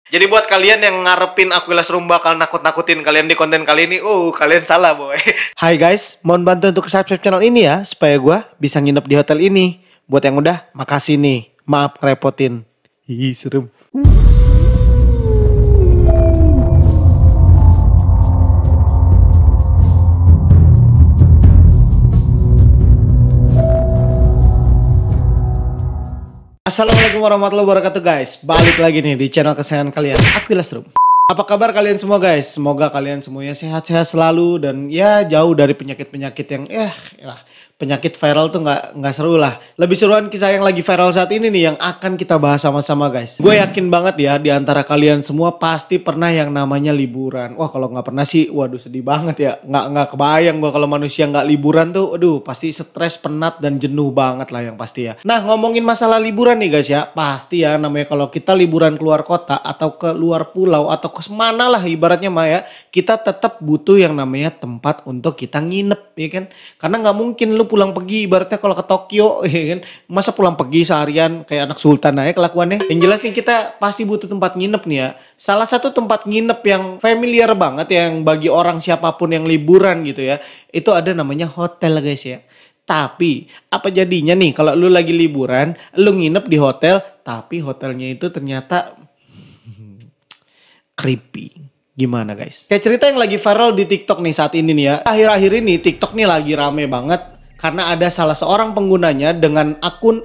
Jadi buat kalian yang ngarepin Aquilas Room bakal nakut-nakutin kalian di konten kali ini, kalian salah boy. Hai guys, mohon bantu untuk subscribe channel ini ya, supaya gue bisa nginep di hotel ini. Buat yang udah, makasih nih. Maaf ngerepotin. Hihi, serem. Assalamualaikum warahmatullahi wabarakatuh guys. Balik lagi nih di channel kesayangan kalian, Aquilas Room. Apa kabar kalian semua guys? Semoga kalian semuanya sehat-sehat selalu dan ya jauh dari penyakit-penyakit yang penyakit viral tuh nggak seru lah. Lebih seruan kisah yang lagi viral saat ini nih yang akan kita bahas sama-sama guys. Gue yakin banget ya di antara kalian semua pasti pernah yang namanya liburan. Wah kalau nggak pernah sih, waduh sedih banget ya. Nggak kebayang gue kalau manusia nggak liburan tuh, aduh pasti stres, penat dan jenuh banget lah yang pasti ya. Nah ngomongin masalah liburan nih guys ya, pasti ya namanya kalau kita liburan keluar kota atau ke luar pulau atau ke mana lah ibaratnya mah ya, kita tetap butuh yang namanya tempat untuk kita nginep ya kan. Karena nggak mungkin lu pulang pergi ibaratnya kalau ke Tokyo ya kan, masa pulang pergi seharian kayak anak sultan aja kelakuannya. Yang jelas nih kita pasti butuh tempat nginep nih ya. Salah satu tempat nginep yang familiar banget yang bagi orang siapapun yang liburan gitu ya, itu ada namanya hotel guys ya. Tapi apa jadinya nih kalau lu lagi liburan, lu nginep di hotel tapi hotelnya itu ternyata creepy. Gimana guys? Kayak cerita yang lagi viral di TikTok nih saat ini nih ya. Akhir-akhir ini TikTok nih lagi rame banget karena ada salah seorang penggunanya dengan akun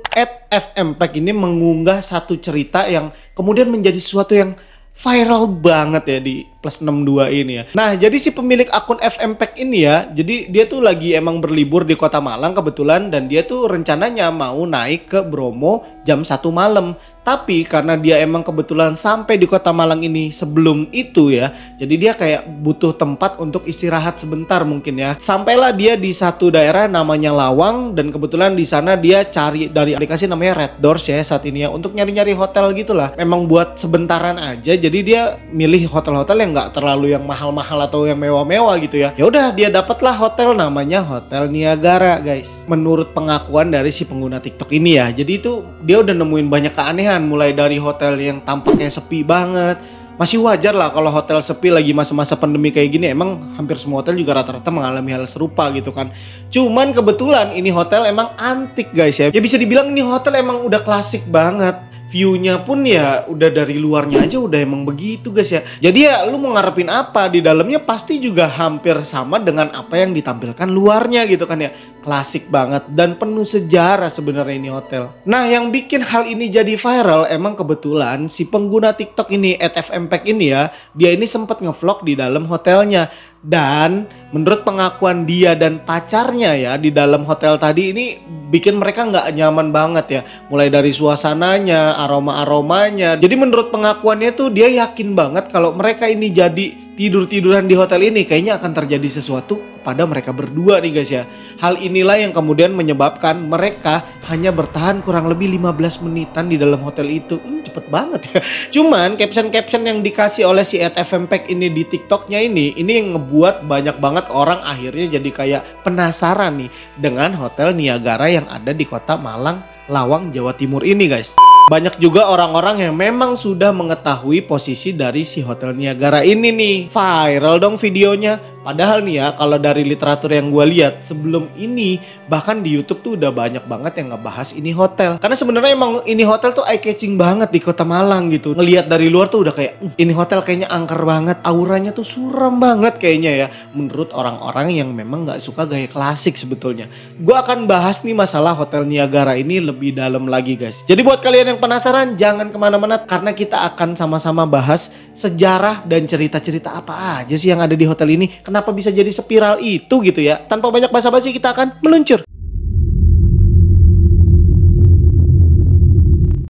@fmpack ini mengunggah satu cerita yang kemudian menjadi sesuatu yang viral banget ya di +62 ini ya. Nah jadi si pemilik akun fmpack ini ya, jadi dia tuh lagi emang berlibur di kota Malang kebetulan dan dia tuh rencananya mau naik ke Bromo jam 1 malam. Tapi karena dia emang kebetulan sampai di kota Malang ini sebelum itu ya, jadi dia kayak butuh tempat untuk istirahat sebentar mungkin ya. Sampailah dia di satu daerah namanya Lawang dan kebetulan di sana dia cari dari aplikasi namanya Red Doors ya saat ini ya untuk nyari-nyari hotel gitulah. Memang buat sebentaran aja, jadi dia milih hotel-hotel yang nggak terlalu yang mahal-mahal atau yang mewah-mewah gitu ya. Ya udah dia dapatlah hotel namanya Hotel Niagara guys. Menurut pengakuan dari si pengguna TikTok ini ya, jadi itu dia udah nemuin banyak keanehan. Mulai dari hotel yang tampaknya sepi banget. Masih wajar lah kalau hotel sepi lagi masa-masa pandemi kayak gini. Emang hampir semua hotel juga rata-rata mengalami hal serupa gitu kan. Cuman kebetulan ini hotel emang antik guys ya. Ya bisa dibilang ini hotel emang udah klasik banget. View-nya pun ya udah dari luarnya aja udah emang begitu guys ya. Jadi ya lu mau ngarepin apa di dalamnya pasti juga hampir sama dengan apa yang ditampilkan luarnya gitu kan ya. Klasik banget dan penuh sejarah sebenarnya ini hotel. Nah yang bikin hal ini jadi viral emang kebetulan si pengguna TikTok ini @fmpack ini ya, dia ini sempat ngevlog di dalam hotelnya. Dan menurut pengakuan dia dan pacarnya ya di dalam hotel tadi ini bikin mereka nggak nyaman banget ya. Mulai dari suasananya, aroma-aromanya. Jadi menurut pengakuannya tuh dia yakin banget kalau mereka ini jadi tidur-tiduran di hotel ini kayaknya akan terjadi sesuatu kepada mereka berdua nih guys ya. Hal inilah yang kemudian menyebabkan mereka hanya bertahan kurang lebih 15 menitan di dalam hotel itu. Cepet banget ya. Cuman caption-caption yang dikasih oleh si @fmpack ini di TikToknya ini yang ngebuat banyak banget orang akhirnya jadi kayak penasaran nih dengan Hotel Niagara yang ada di kota Malang, Lawang, Jawa Timur ini guys. Banyak juga orang-orang yang memang sudah mengetahui posisi dari si Hotel Niagara ini nih. Viral dong videonya. Padahal nih ya kalau dari literatur yang gue lihat sebelum ini bahkan di YouTube tuh udah banyak banget yang ngebahas ini hotel. Karena sebenarnya emang ini hotel tuh eye catching banget di kota Malang gitu. Ngelihat dari luar tuh udah kayak ini hotel kayaknya angker banget. Auranya tuh suram banget kayaknya ya. Menurut orang-orang yang memang nggak suka gaya klasik sebetulnya. Gue akan bahas nih masalah Hotel Niagara ini lebih dalam lagi guys. Jadi buat kalian yang penasaran jangan kemana-mana karena kita akan sama-sama bahas sejarah dan cerita-cerita apa aja sih yang ada di hotel ini. Kenapa bisa jadi spiral itu gitu ya. Tanpa banyak basa-basi kita akan meluncur.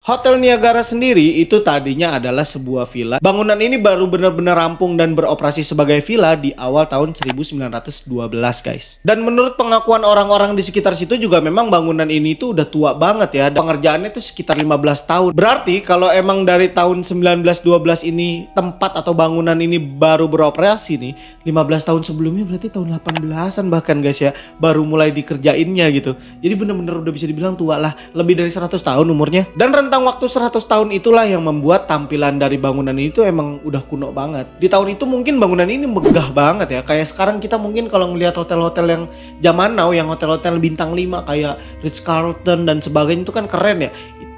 Hotel Niagara sendiri itu tadinya adalah sebuah villa. Bangunan ini baru benar-benar rampung dan beroperasi sebagai villa di awal tahun 1912 guys. Dan menurut pengakuan orang-orang di sekitar situ juga memang bangunan ini tuh udah tua banget ya. Pengerjaannya tuh sekitar 15 tahun. Berarti kalau emang dari tahun 1912 ini tempat atau bangunan ini baru beroperasi nih, 15 tahun sebelumnya berarti tahun 18-an bahkan guys ya, baru mulai dikerjainnya gitu. Jadi bener-bener udah bisa dibilang tua lah, lebih dari 100 tahun umurnya. Dan rentang rentang waktu 100 tahun itulah yang membuat tampilan dari bangunan itu emang udah kuno banget. Di tahun itu mungkin bangunan ini megah banget ya. Kayak sekarang kita mungkin kalau ngelihat hotel-hotel yang zaman now, yang hotel-hotel bintang 5 kayak Ritz-Carlton dan sebagainya itu kan keren ya.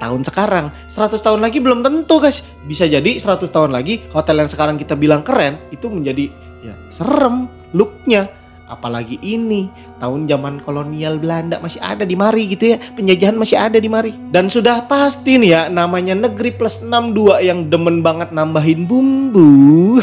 Tahun sekarang, 100 tahun lagi belum tentu guys. Bisa jadi 100 tahun lagi hotel yang sekarang kita bilang keren itu menjadi ya serem looknya. Apalagi ini tahun zaman kolonial Belanda masih ada di mari gitu ya, penjajahan masih ada di mari. Dan sudah pasti nih ya, namanya negeri plus 62 yang demen banget nambahin bumbu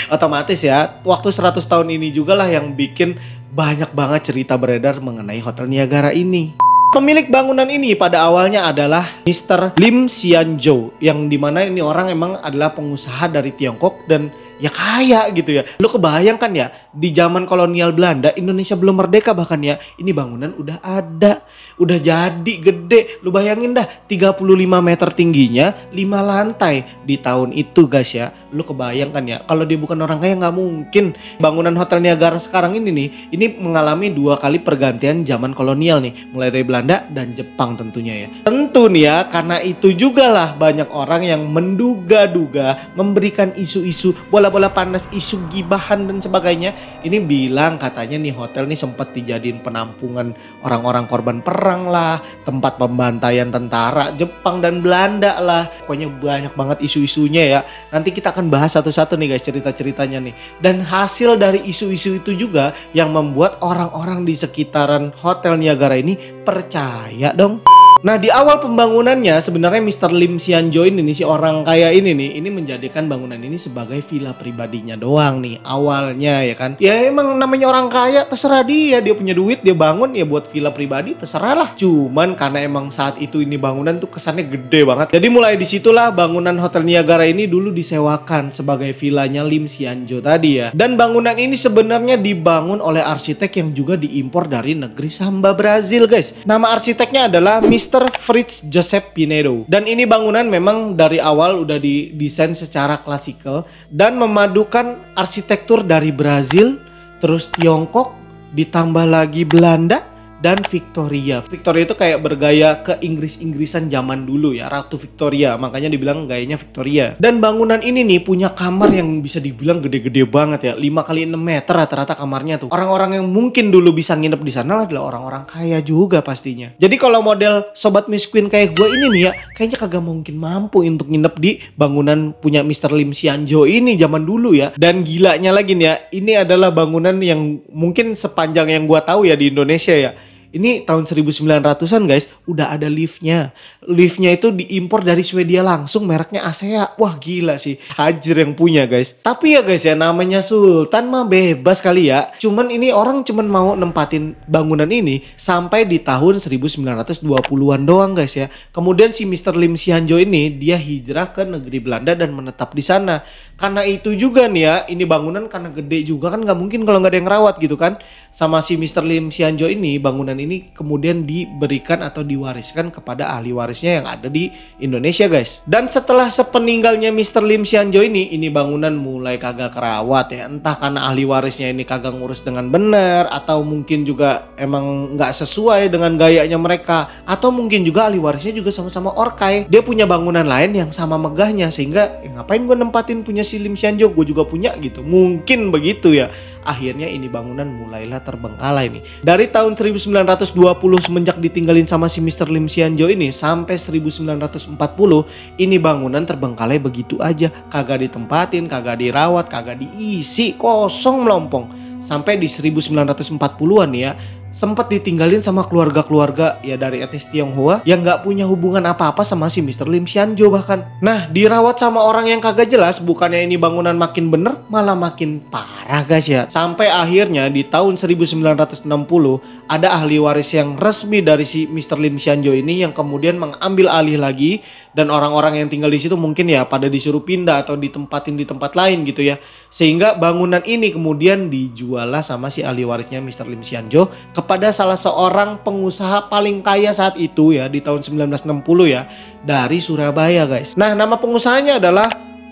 otomatis ya waktu 100 tahun ini juga lah yang bikin banyak banget cerita beredar mengenai Hotel Niagara ini. Pemilik bangunan ini pada awalnya adalah Mr. Lim Xianzhou, yang dimana ini orang emang adalah pengusaha dari Tiongkok dan ya kaya gitu ya. Lu kebayang kan ya, di zaman kolonial Belanda, Indonesia belum merdeka bahkan ya, ini bangunan udah ada, udah jadi gede. Lu bayangin dah, 35 meter tingginya, 5 lantai di tahun itu guys ya. Lu kebayang kan ya, kalau dia bukan orang kaya nggak mungkin. Bangunan Hotel Niagara sekarang ini nih, ini mengalami 2 kali pergantian zaman kolonial nih, mulai dari Belanda dan Jepang tentunya ya. Tentu nih ya, karena itu juga lah banyak orang yang menduga-duga, memberikan isu-isu bola-bola panas, isu gibahan dan sebagainya. Ini bilang katanya nih hotel nih sempat dijadiin penampungan orang-orang korban perang lah, tempat pembantaian tentara Jepang dan Belanda lah. Pokoknya banyak banget isu-isunya ya. Nanti kita akan bahas satu-satu nih guys cerita-ceritanya nih. Dan hasil dari isu-isu itu juga yang membuat orang-orang di sekitaran Hotel Niagara ini percaya dong. Nah, di awal pembangunannya sebenarnya Mr. Lim Xianzhou ini nih, si orang kaya ini nih, ini menjadikan bangunan ini sebagai villa pribadinya doang nih awalnya ya kan. Ya emang namanya orang kaya, terserah dia punya duit, dia bangun ya buat villa pribadi, terserah lah. Cuman karena emang saat itu ini bangunan tuh kesannya gede banget. Jadi mulai disitulah bangunan Hotel Niagara ini dulu disewakan sebagai villanya Lim Xianzhou tadi ya. Dan bangunan ini sebenarnya dibangun oleh arsitek yang juga diimpor dari negeri Samba, Brazil guys. Nama arsiteknya adalah Mr. Fritz Joseph Pinedo. Dan ini bangunan memang dari awal udah didesain secara klasikal dan memadukan arsitektur dari Brazil, terus Tiongkok, ditambah lagi Belanda dan Victoria. Victoria itu kayak bergaya ke Inggris-Inggrisan zaman dulu ya, Ratu Victoria, makanya dibilang gayanya Victoria. Dan bangunan ini nih punya kamar yang bisa dibilang gede-gede banget ya, 5 kali 6 meter rata-rata kamarnya tuh. Orang-orang yang mungkin dulu bisa nginep di sana adalah orang-orang kaya juga pastinya. Jadi kalau model sobat miskin kayak gue ini nih ya, kayaknya kagak mungkin mampu untuk nginep di bangunan punya Mr. Lim Xianzhou ini zaman dulu ya. Dan gilanya lagi nih ya, ini adalah bangunan yang mungkin sepanjang yang gue tahu ya di Indonesia ya. Ini tahun 1900-an guys, udah ada liftnya. Liftnya itu diimpor dari Swedia langsung, mereknya ASEA. Wah gila sih, Hajir yang punya guys. Tapi ya guys ya, namanya Sultan mah bebas kali ya. Cuman ini orang cuman mau nempatin bangunan ini sampai di tahun 1920-an doang guys ya. Kemudian si Mr. Lim Xianzhou ini, dia hijrah ke negeri Belanda dan menetap di sana. Karena itu juga nih ya, ini bangunan karena gede juga kan nggak mungkin kalau nggak ada yang rawat gitu kan. Sama si Mr. Lim Xianzhou ini, bangunan ini kemudian diberikan atau diwariskan kepada ahli warisnya yang ada di Indonesia guys. Dan setelah sepeninggalnya Mr. Lim Xianzhou ini bangunan mulai kagak kerawat ya. Entah karena ahli warisnya ini kagak ngurus dengan benar, atau mungkin juga emang nggak sesuai dengan gayanya mereka, atau mungkin juga ahli warisnya juga sama-sama orkai. Dia punya bangunan lain yang sama megahnya, sehingga ngapain gue nempatin punya si Lim Xianzhou, gue juga punya gitu. Mungkin begitu ya. Akhirnya ini bangunan mulailah terbengkalai nih. Dari tahun 1920 semenjak ditinggalin sama si Mr. Lim Xianzhou ini sampai 1940 ini bangunan terbengkalai begitu aja. Kagak ditempatin, kagak dirawat, kagak diisi, kosong melompong. Sampai di 1940-an ya, sempat ditinggalin sama keluarga-keluarga ya dari etnis Tionghoa yang nggak punya hubungan apa-apa sama si Mr. Lim Xianzhou bahkan. Nah, dirawat sama orang yang kagak jelas, bukannya ini bangunan makin bener, malah makin parah guys ya. Sampai akhirnya di tahun 1960 ada ahli waris yang resmi dari si Mr. Lim Xianzhou ini yang kemudian mengambil alih lagi, dan orang-orang yang tinggal di situ mungkin ya pada disuruh pindah atau ditempatin di tempat lain gitu ya. Sehingga bangunan ini kemudian dijual lah sama si ahli warisnya Mr. Lim Xianzhou kepada salah seorang pengusaha paling kaya saat itu ya di tahun 1960 ya, dari Surabaya guys. Nah, nama pengusahanya adalah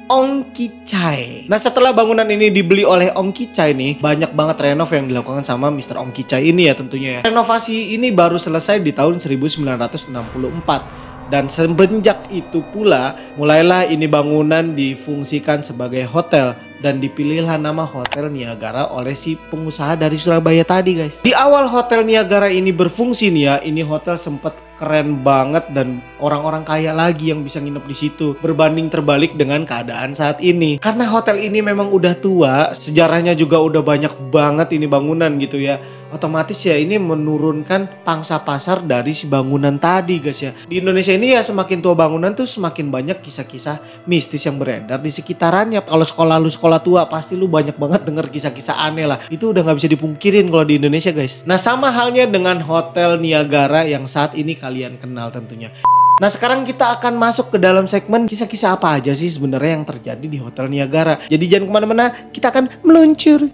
Ong Ki-chae. Nah, setelah bangunan ini dibeli oleh Ong Ki-chae nih, banyak banget renov yang dilakukan sama Mr. Ong Ki-chae ini ya tentunya ya. Renovasi ini baru selesai di tahun 1964. Dan semenjak itu pula mulailah ini bangunan difungsikan sebagai hotel dan dipilihlah nama Hotel Niagara oleh si pengusaha dari Surabaya tadi guys. Di awal Hotel Niagara ini berfungsi nih ya, ini hotel sempat keren banget dan orang-orang kaya lagi yang bisa nginep di situ, berbanding terbalik dengan keadaan saat ini. Karena hotel ini memang udah tua, sejarahnya juga udah banyak banget ini bangunan gitu ya. Otomatis ya ini menurunkan pangsa pasar dari si bangunan tadi guys ya. Di Indonesia ini ya semakin tua bangunan tuh semakin banyak kisah-kisah mistis yang beredar di sekitarannya. Kalau lu sekolah tua pasti lu banyak banget denger kisah-kisah aneh lah. Itu udah nggak bisa dipungkirin kalau di Indonesia guys. Nah sama halnya dengan Hotel Niagara yang saat ini kalian kenal tentunya. Nah sekarang kita akan masuk ke dalam segmen kisah-kisah apa aja sih sebenarnya yang terjadi di Hotel Niagara. Jadi jangan kemana-mana, kita akan meluncur.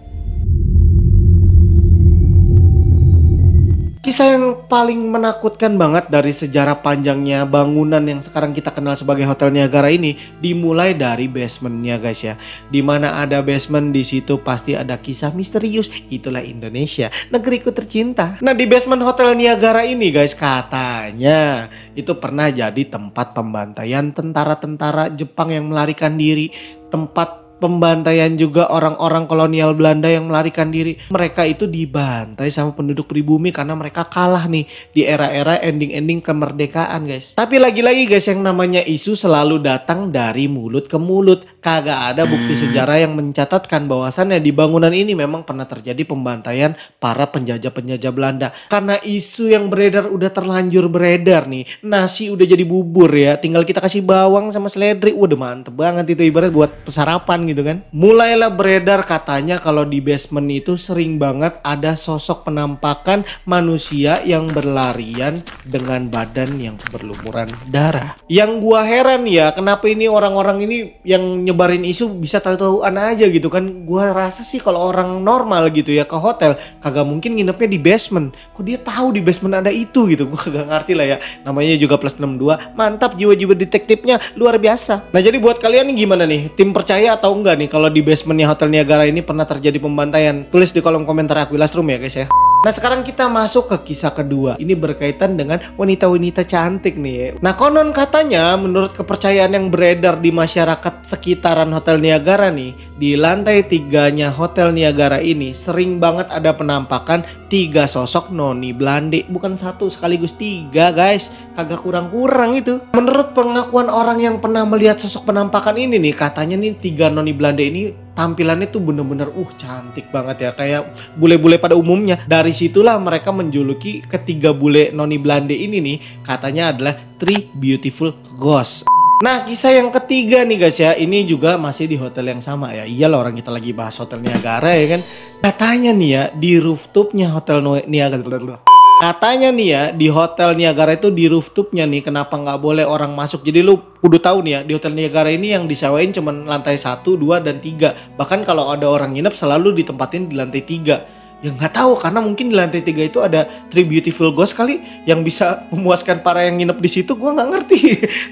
Kisah yang paling menakutkan banget dari sejarah panjangnya bangunan yang sekarang kita kenal sebagai Hotel Niagara ini dimulai dari basementnya guys ya. Dimana ada basement di situ pasti ada kisah misterius. Itulah Indonesia, negeriku tercinta. Nah di basement Hotel Niagara ini guys katanya itu pernah jadi tempat pembantaian tentara-tentara Jepang yang melarikan diri, tempat pembantaian juga orang-orang kolonial Belanda yang melarikan diri. Mereka itu dibantai sama penduduk pribumi karena mereka kalah nih di era-era ending-ending kemerdekaan guys. Tapi lagi-lagi guys, yang namanya isu selalu datang dari mulut ke mulut. Kagak ada bukti sejarah yang mencatatkan bahwasannya di bangunan ini memang pernah terjadi pembantaian para penjajah-penjajah Belanda. Karena isu yang beredar udah terlanjur beredar nih. Nasi udah jadi bubur ya, tinggal kita kasih bawang sama seledri. Udah mantep banget itu, ibarat buat sarapan gitu kan. Mulailah beredar katanya kalau di basement itu sering banget ada sosok penampakan manusia yang berlarian dengan badan yang berlumuran darah. Yang gua heran ya, kenapa ini orang-orang ini yang nyebarin isu bisa tahu-tahuan aja gitu kan. Gua rasa sih kalau orang normal gitu ya ke hotel kagak mungkin nginepnya di basement. Kok dia tahu di basement ada itu gitu. Gua kagak ngerti lah ya. Namanya juga plus 62. Mantap, jiwa-jiwa detektifnya luar biasa. Nah jadi buat kalian nih gimana nih? Tim percaya atau enggak nih kalau di basementnya Hotel Niagara ini pernah terjadi pembantaian? Tulis di kolom komentar Aquilas Room ya guys ya. Nah sekarang kita masuk ke kisah kedua. Ini berkaitan dengan wanita-wanita cantik nih. Nah konon katanya menurut kepercayaan yang beredar di masyarakat sekitaran Hotel Niagara nih, di lantai 3-nya Hotel Niagara ini sering banget ada penampakan 3 sosok noni Belanda. Bukan 1 sekaligus 3 guys, kagak kurang-kurang itu. Menurut pengakuan orang yang pernah melihat sosok penampakan ini nih, katanya nih 3 noni Belanda ini tampilannya tuh bener-bener cantik banget ya, kayak bule-bule pada umumnya. Dari situlah mereka menjuluki ketiga bule noni Belanda ini nih katanya adalah Three Beautiful Ghosts. Nah kisah yang ketiga nih guys ya, ini juga masih di hotel yang sama ya. Iyalah orang kita lagi bahas Hotel Niagara ya kan. Katanya nih ya di rooftopnya Hotel Niagara, katanya nih ya di Hotel Niagara itu di rooftopnya nih kenapa nggak boleh orang masuk. Jadi lu kudu tahu nih ya, di Hotel Niagara ini yang disewain cuman lantai 1, 2, dan 3. Bahkan kalau ada orang nginep selalu ditempatin di lantai 3. Ya nggak tahu, karena mungkin di lantai 3 itu ada Three Beautiful Ghosts kali yang bisa memuaskan para yang nginep di situ. Gua nggak ngerti.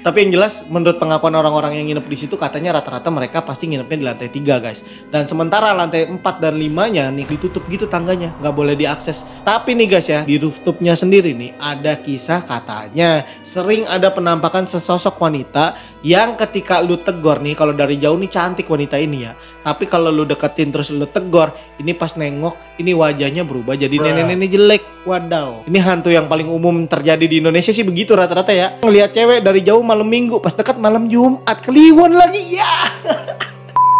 Tapi yang jelas menurut pengakuan orang-orang yang nginep di situ katanya rata-rata mereka pasti nginepnya di lantai 3 guys. Dan sementara lantai 4 dan 5-nya nih ditutup gitu tangganya, nggak boleh diakses. Tapi nih guys ya, di rooftopnya sendiri nih ada kisah katanya sering ada penampakan sesosok wanita yang ketika lu tegor nih, kalau dari jauh nih cantik wanita ini ya, tapi kalau lu deketin terus lu tegor, ini pas nengok ini wajahnya berubah jadi nenek-nenek jelek. Wadaw, ini hantu yang paling umum terjadi di Indonesia sih begitu rata-rata ya. Ngelihat cewek dari jauh malam Minggu, pas dekat malam Jumat, kliwon lagi ya.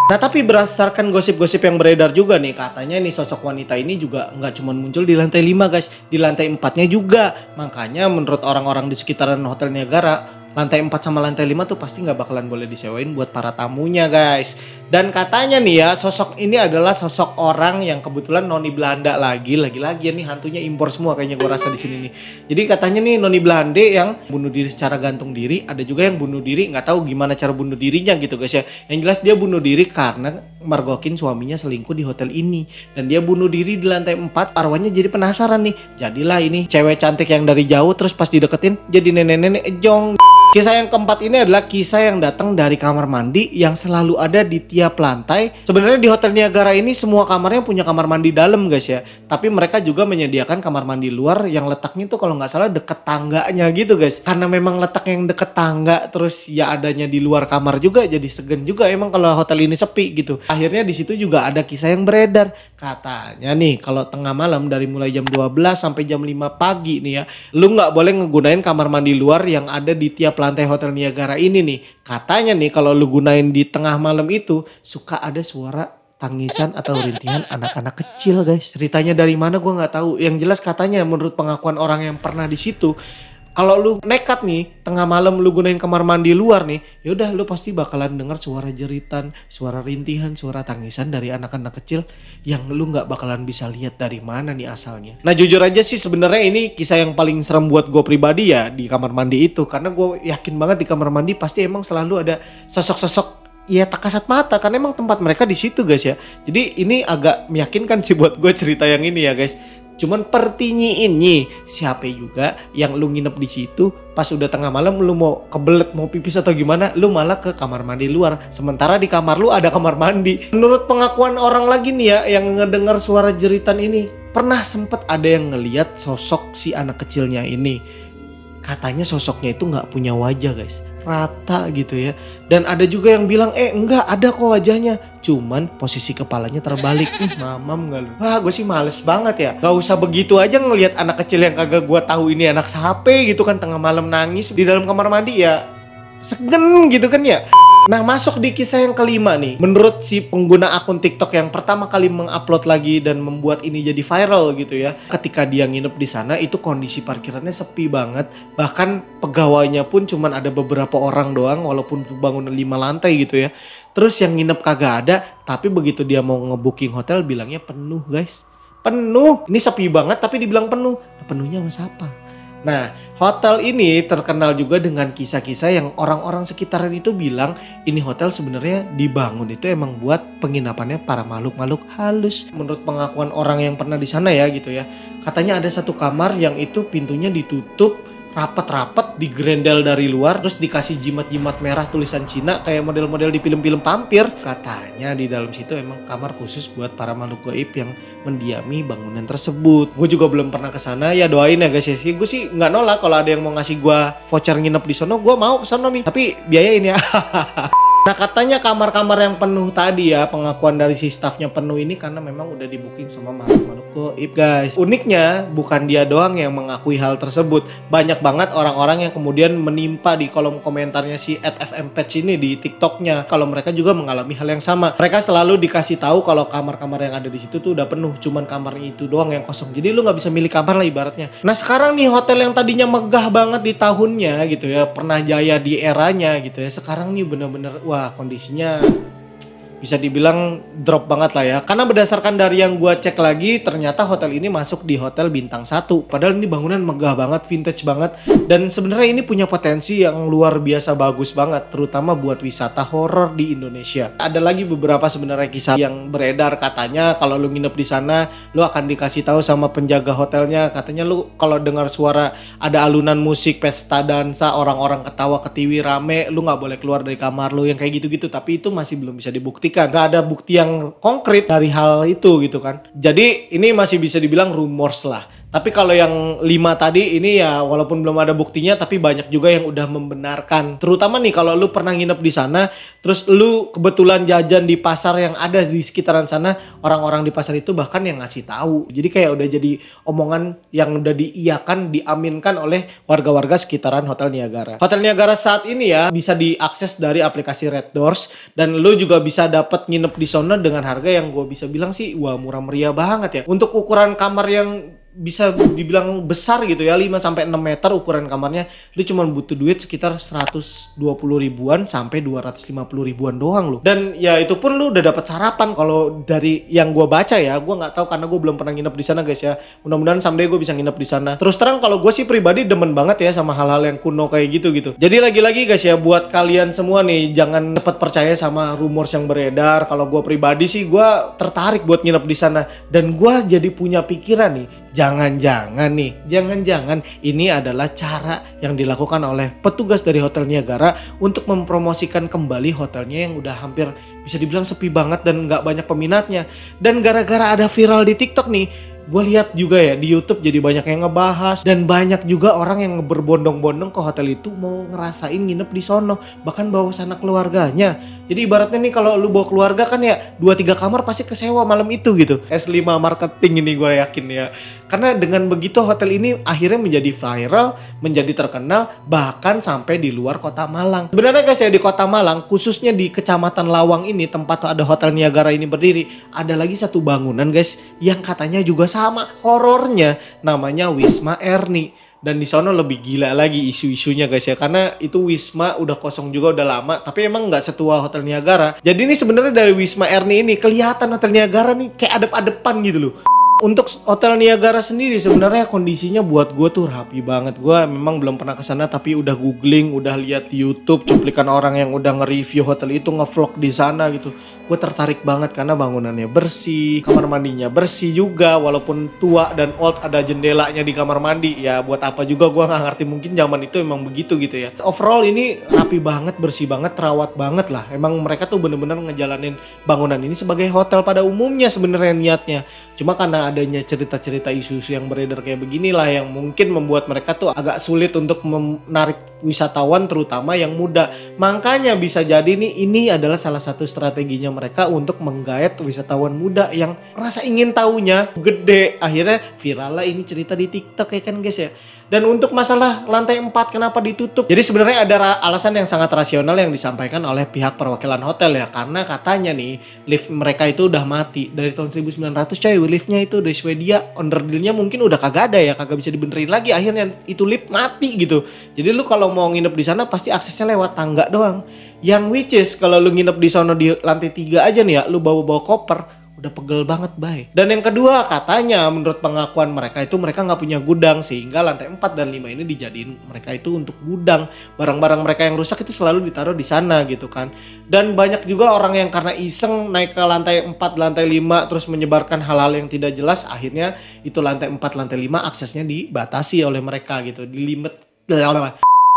Nah tapi berdasarkan gosip-gosip yang beredar juga nih, katanya nih sosok wanita ini juga nggak cuma muncul di lantai 5 guys, di lantai 4-nya juga. Makanya menurut orang-orang di sekitaran Hotel Niagara, lantai 4 sama lantai 5 tuh pasti nggak bakalan boleh disewain buat para tamunya guys. Dan katanya nih ya, sosok ini adalah sosok orang yang kebetulan noni Belanda lagi-lagi ya nih, hantunya impor semua kayaknya gue rasa di sini nih. Jadi katanya nih noni Belanda yang bunuh diri secara gantung diri, ada juga yang bunuh diri nggak tahu gimana cara bunuh dirinya gitu guys ya. Yang jelas dia bunuh diri karena mergokin suaminya selingkuh di hotel ini, dan dia bunuh diri di lantai 4. Arwahnya jadi penasaran nih, jadilah ini cewek cantik yang dari jauh terus pas dideketin jadi nenek-nenek ejong. Kisah yang keempat ini adalah kisah yang datang dari kamar mandi yang selalu ada di tiap lantai. Sebenarnya di Hotel Niagara ini semua kamarnya punya kamar mandi dalam guys ya. Tapi mereka juga menyediakan kamar mandi luar yang letaknya tuh kalau nggak salah deket tangganya gitu guys. Karena memang letak yang deket tangga terus ya adanya di luar kamar juga jadi segen juga emang kalau hotel ini sepi gitu. Akhirnya di situ juga ada kisah yang beredar. Katanya nih kalau tengah malam dari mulai jam 12 sampai jam 5 pagi nih ya, lu nggak boleh ngegunain kamar mandi luar yang ada di tiap lantai Hotel Niagara ini nih. Katanya nih kalau lu gunain di tengah malam itu suka ada suara tangisan atau rintihan anak-anak kecil guys. Ceritanya dari mana gua nggak tahu. Yang jelas katanya menurut pengakuan orang yang pernah di situ, kalau lu nekat nih tengah malam lu gunain kamar mandi luar nih, yaudah lu pasti bakalan dengar suara jeritan, suara rintihan, suara tangisan dari anak-anak kecil yang lu nggak bakalan bisa lihat dari mana nih asalnya. Nah jujur aja sih sebenarnya ini kisah yang paling serem buat gue pribadi ya di kamar mandi itu, karena gue yakin banget di kamar mandi pasti emang selalu ada sosok-sosok ya tak kasat mata karena emang tempat mereka di situ guys ya. Jadi ini agak meyakinkan sih buat gue cerita yang ini ya guys. Cuman pertinyiin nih, siapa juga yang lu nginep di situ pas udah tengah malam lu mau kebelet mau pipis atau gimana, lu malah ke kamar mandi luar. Sementara di kamar lu ada kamar mandi. Menurut pengakuan orang lagi nih ya yang ngedengar suara jeritan ini, pernah sempet ada yang ngeliat sosok si anak kecilnya ini. Katanya sosoknya itu nggak punya wajah guys, rata gitu ya. Dan ada juga yang bilang enggak ada kok wajahnya, cuman posisi kepalanya terbalik. Mamam nggak lu? Wah gue sih males banget ya. Gak usah begitu aja ngelihat anak kecil yang kagak gue tahu ini anak siapa gitu kan tengah malam nangis di dalam kamar mandi ya segen gitu kan ya. Nah masuk di kisah yang kelima nih. Menurut si pengguna akun TikTok yang pertama kali mengupload lagi dan membuat ini jadi viral gitu ya, ketika dia nginep di sana itu kondisi parkirannya sepi banget. Bahkan pegawainya pun cuman ada beberapa orang doang walaupun bangunan 5 lantai gitu ya. Terus yang nginep kagak ada, tapi begitu dia mau ngebooking hotel bilangnya penuh guys. Penuh. Ini sepi banget tapi dibilang penuh. Nah, penuhnya sama siapa? Nah, hotel ini terkenal juga dengan kisah-kisah yang orang-orang sekitaran itu bilang ini hotel sebenarnya dibangun itu emang buat penginapannya para makhluk-makhluk halus. Menurut pengakuan orang yang pernah di sana ya gitu ya, katanya ada satu kamar yang itu pintunya ditutup rapet-rapet, digrendel dari luar, terus dikasih jimat-jimat merah tulisan Cina kayak model-model di film-film vampir. Katanya di dalam situ emang kamar khusus buat para makhluk gaib yang mendiami bangunan tersebut. Gue juga belum pernah ke sana, ya doain ya guys ya. Gue sih nggak nolak kalau ada yang mau ngasih gue voucher nginep di sono, gue mau ke sono nih. Tapi biayain ya. Nah katanya kamar-kamar yang penuh tadi ya, pengakuan dari si staffnya penuh ini karena memang udah di booking sama makhluk-makhluk gaib guys. Uniknya bukan dia doang yang mengakui hal tersebut. Banyak banget orang-orang yang kemudian menimpa di kolom komentarnya si @fmpatch ini di TikToknya kalau mereka juga mengalami hal yang sama. Mereka selalu dikasih tahu kalau kamar-kamar yang ada di situ tuh udah penuh, cuman kamarnya itu doang yang kosong. Jadi lu nggak bisa milih kamar lah ibaratnya. Nah sekarang nih hotel yang tadinya megah banget di tahunnya gitu ya, pernah jaya di eranya gitu ya, sekarang nih bener-bener wah kondisinya bisa dibilang drop banget lah ya. Karena berdasarkan dari yang gua cek lagi, ternyata hotel ini masuk di hotel bintang 1. Padahal ini bangunan megah banget, vintage banget. Dan sebenarnya ini punya potensi yang luar biasa bagus banget, terutama buat wisata horor di Indonesia. Ada lagi beberapa sebenarnya kisah yang beredar, katanya kalau lu nginep di sana, lu akan dikasih tahu sama penjaga hotelnya, katanya lu kalau dengar suara ada alunan musik, pesta dansa, orang-orang ketawa ketiwi rame, lu nggak boleh keluar dari kamar lu, yang kayak gitu-gitu. Tapi itu masih belum bisa dibuktikan. Gak ada bukti yang konkret dari hal itu gitu kan. Jadi ini masih bisa dibilang rumors lah. Tapi kalau yang 5 tadi ini ya walaupun belum ada buktinya tapi banyak juga yang udah membenarkan. Terutama nih kalau lu pernah nginep di sana terus lu kebetulan jajan di pasar yang ada di sekitaran sana, orang-orang di pasar itu bahkan yang ngasih tahu. Jadi kayak udah jadi omongan yang udah diiyakan, diaminkan oleh warga-warga sekitaran Hotel Niagara. Hotel Niagara saat ini ya bisa diakses dari aplikasi Red Doors dan lu juga bisa dapat nginep di sana dengan harga yang gue bisa bilang sih wah murah meriah banget ya. Untuk ukuran kamar yang bisa dibilang besar gitu ya, 5-6 meter ukuran kamarnya, lu cuma butuh duit sekitar 120 ribuan sampai 250 ribuan doang lu. Dan ya itu pun lu udah dapat sarapan. Kalau dari yang gua baca ya, gua nggak tahu karena gua belum pernah nginep di sana guys ya. Mudah-mudahan someday gua bisa nginep di sana. Terus terang kalau gue sih pribadi demen banget ya sama hal-hal yang kuno kayak gitu. Jadi lagi-lagi guys ya, buat kalian semua nih jangan cepat percaya sama rumors yang beredar. Kalau gua pribadi sih gua tertarik buat nginep di sana dan gua jadi punya pikiran nih, Jangan-jangan nih, jangan-jangan ini adalah cara yang dilakukan oleh petugas dari Hotel Niagara untuk mempromosikan kembali hotelnya yang udah hampir bisa dibilang sepi banget dan nggak banyak peminatnya. Dan gara-gara ada viral di TikTok nih, gue lihat juga ya di YouTube jadi banyak yang ngebahas dan banyak juga orang yang berbondong-bondong ke hotel itu mau ngerasain nginep di sono, bahkan bawa sanak keluarganya. Jadi ibaratnya nih kalau lu bawa keluarga kan ya 2-3 kamar pasti kesewa malam itu gitu. S5 marketing ini gue yakin ya. Karena dengan begitu hotel ini akhirnya menjadi viral, menjadi terkenal bahkan sampai di luar kota Malang. Sebenarnya guys ya, di kota Malang khususnya di Kecamatan Lawang ini tempat ada Hotel Niagara ini berdiri, ada lagi satu bangunan guys yang katanya juga sama horornya, namanya Wisma Erni. Dan di sono lebih gila lagi isu-isunya guys ya, karena itu Wisma udah kosong juga udah lama, tapi emang nggak setua Hotel Niagara. Jadi ini sebenarnya dari Wisma Erni ini kelihatan Hotel Niagara nih kayak adep-adepan gitu loh. Untuk Hotel Niagara sendiri sebenarnya kondisinya buat gue tuh rapi banget. Gue memang belum pernah kesana tapi udah googling, udah lihat di YouTube cuplikan orang yang udah nge-review hotel itu, nge-vlog di sana gitu. Gue tertarik banget karena bangunannya bersih, kamar mandinya bersih juga, walaupun tua dan old ada jendelanya di kamar mandi. Ya buat apa juga gue nggak ngerti, mungkin zaman itu emang begitu gitu ya. Overall ini rapi banget, bersih banget, terawat banget lah. Emang mereka tuh bener-bener ngejalanin bangunan ini sebagai hotel pada umumnya sebenarnya niatnya. Cuma karena adanya cerita-cerita isu-isu yang beredar kayak beginilah yang mungkin membuat mereka tuh agak sulit untuk menarik wisatawan terutama yang muda. Makanya bisa jadi nih ini adalah salah satu strateginya mereka untuk menggait wisatawan muda yang rasa ingin tahunya gede. Akhirnya viral lah ini cerita di TikTok ya kan guys ya. Dan untuk masalah lantai 4 kenapa ditutup? Jadi sebenarnya ada alasan yang sangat rasional yang disampaikan oleh pihak perwakilan hotel ya. Karena katanya nih lift mereka itu udah mati dari tahun 1900 coy. Liftnya itu dari Swedia, onderdilnya mungkin udah kagak ada ya, kagak bisa dibenerin lagi. Akhirnya itu lift mati gitu. Jadi lu kalau mau nginep di sana pasti aksesnya lewat tangga doang. Yang which is kalau lu nginep di sana di lantai 3 aja nih ya, lu bawa-bawa koper udah pegel banget bay. Dan yang kedua katanya menurut pengakuan mereka itu mereka nggak punya gudang sehingga lantai 4 dan 5 ini dijadiin mereka itu untuk gudang. Barang-barang mereka yang rusak itu selalu ditaruh di sana gitu kan. Dan banyak juga orang yang karena iseng naik ke lantai 4, lantai 5 terus menyebarkan hal-hal yang tidak jelas, akhirnya itu lantai 4, lantai 5 aksesnya dibatasi oleh mereka gitu, dilimit,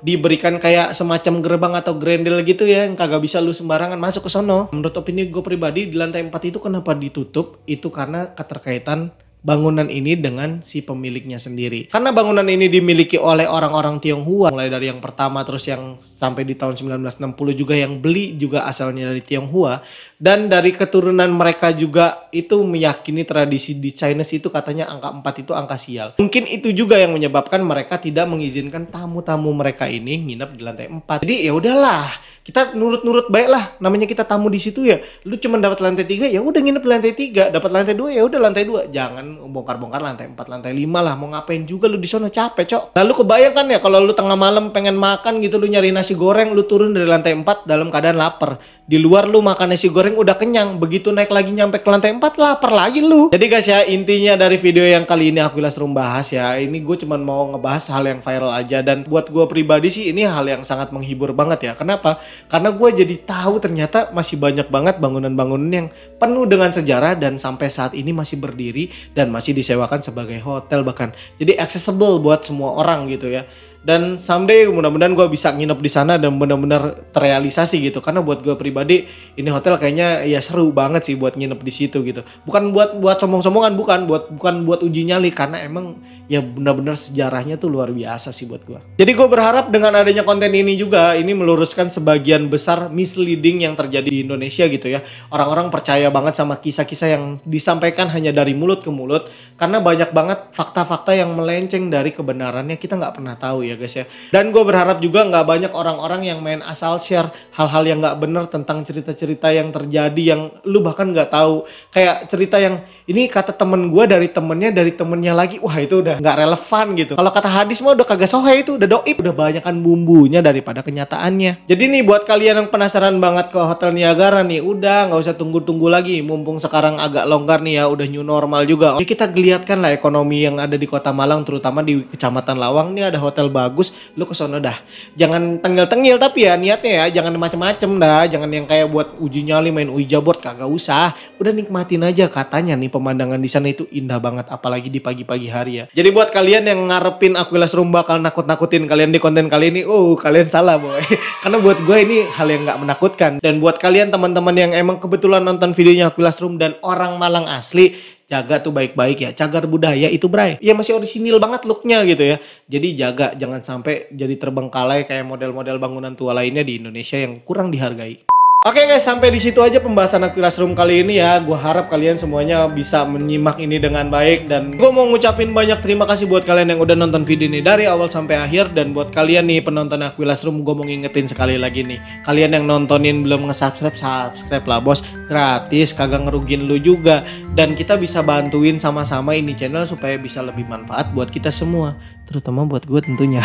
diberikan kayak semacam gerbang atau grendel gitu ya yang kagak bisa lu sembarangan masuk ke sono. Menurut opini gue pribadi di lantai 4 itu kenapa ditutup itu karena keterkaitan bangunan ini dengan si pemiliknya sendiri. Karena bangunan ini dimiliki oleh orang-orang Tionghoa, mulai dari yang pertama terus yang sampai di tahun 1960 juga yang beli juga asalnya dari Tionghoa. Dan dari keturunan mereka juga itu meyakini tradisi di Chinese itu katanya angka 4 itu angka sial. Mungkin itu juga yang menyebabkan mereka tidak mengizinkan tamu-tamu mereka ini nginep di lantai 4. Jadi ya udahlah, kita nurut-nurut baik lah, namanya kita tamu di situ ya. Lu cuma dapat lantai 3 ya udah nginep di lantai 3, dapat lantai 2 ya udah lantai 2. Jangan bongkar-bongkar lantai 4, lantai 5 lah. Mau ngapain juga lu di sono, capek, Cok. Lalu kebayangkan ya kalau lu tengah malam pengen makan gitu, lu nyari nasi goreng, lu turun dari lantai 4 dalam keadaan lapar. Di luar lu makan nasi goreng udah kenyang, begitu naik lagi nyampe ke lantai 4 lapar lagi lu. Jadi guys ya, intinya dari video yang kali ini Akwilas Room bahas ya, ini gue cuma mau ngebahas hal yang viral aja. Dan buat gue pribadi sih ini hal yang sangat menghibur banget ya. Kenapa? Karena gue jadi tahu ternyata masih banyak banget bangunan-bangunan yang penuh dengan sejarah dan sampai saat ini masih berdiri dan masih disewakan sebagai hotel bahkan. Jadi accessible buat semua orang gitu ya. Dan someday mudah-mudahan gue bisa nginep di sana dan benar-benar terrealisasi gitu. Karena buat gue pribadi ini hotel kayaknya ya seru banget sih buat nginep di situ gitu. Bukan buat sombong-sombongan, bukan buat uji nyali, karena emang ya benar-benar sejarahnya tuh luar biasa sih buat gue. Jadi gue berharap dengan adanya konten ini juga ini meluruskan sebagian besar misleading yang terjadi di Indonesia gitu ya. Orang-orang percaya banget sama kisah-kisah yang disampaikan hanya dari mulut ke mulut karena banyak banget fakta-fakta yang melenceng dari kebenarannya, kita nggak pernah tahu ya guys ya. Dan gue berharap juga nggak banyak orang-orang yang main asal share hal-hal yang nggak bener tentang cerita-cerita yang terjadi yang lu bahkan nggak tahu. Kayak cerita yang ini kata temen gue dari temennya lagi, wah itu udah nggak relevan gitu. Kalau kata hadis mah udah kagak sohe, itu udah doib, udah banyakan bumbunya daripada kenyataannya. Jadi nih buat kalian yang penasaran banget ke Hotel Niagara nih, udah nggak usah tunggu-tunggu lagi, mumpung sekarang agak longgar nih ya, udah new normal juga. Oke, kita lihatkan lah ekonomi yang ada di Kota Malang, terutama di Kecamatan Lawang nih ada hotel baru bagus, lu ke sono dah. Jangan tengil-tengil tapi ya niatnya ya, jangan macem-macem dah, jangan yang kayak buat uji nyali main Ouija board, kagak usah. Udah nikmatin aja, katanya nih pemandangan di sana itu indah banget, apalagi di pagi-pagi hari ya. Jadi buat kalian yang ngarepin Aquilas Room bakal nakut-nakutin kalian di konten kali ini, kalian salah boy. Karena buat gue ini hal yang nggak menakutkan. Dan buat kalian teman-teman yang emang kebetulan nonton videonya Aquilas Room dan orang Malang asli, jaga tuh baik-baik ya, cagar budaya itu bray. Ya masih orisinil banget looknya gitu ya. Jadi jaga, jangan sampai jadi terbengkalai kayak model-model bangunan tua lainnya di Indonesia yang kurang dihargai. Oke guys, sampai di situ aja pembahasan Aquilas Room kali ini ya. Gue harap kalian semuanya bisa menyimak ini dengan baik. Dan gue mau ngucapin banyak terima kasih buat kalian yang udah nonton video ini dari awal sampai akhir. Dan buat kalian nih penonton Aquilas Room, gue mau ngingetin sekali lagi nih. Kalian yang nontonin belum nge-subscribe, subscribe lah bos. Gratis, kagak ngerugin lu juga. Dan kita bisa bantuin sama-sama ini channel supaya bisa lebih manfaat buat kita semua. Terutama buat gue tentunya.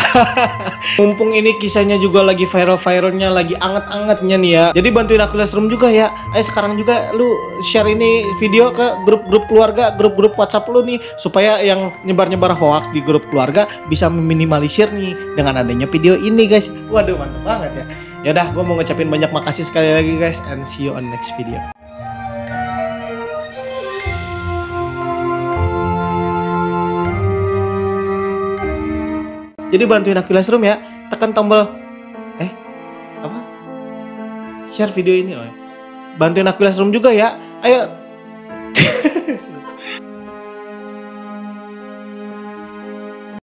Mumpung ini kisahnya juga lagi viral-viralnya, lagi anget-angetnya nih ya. Jadi bantuin Aquilas Room juga ya. Ayo sekarang juga lu share ini video ke grup-grup keluarga, grup-grup WhatsApp lu nih, supaya yang nyebar-nyebar hoax di grup keluarga bisa meminimalisir nih dengan adanya video ini guys. Waduh mantep banget ya. Yaudah, gue mau ngucapin banyak makasih sekali lagi guys, and see you on next video. Jadi bantuin Aquilas Room ya, tekan tombol apa? Share video ini, bantuin Aquilas Room juga ya. Ayo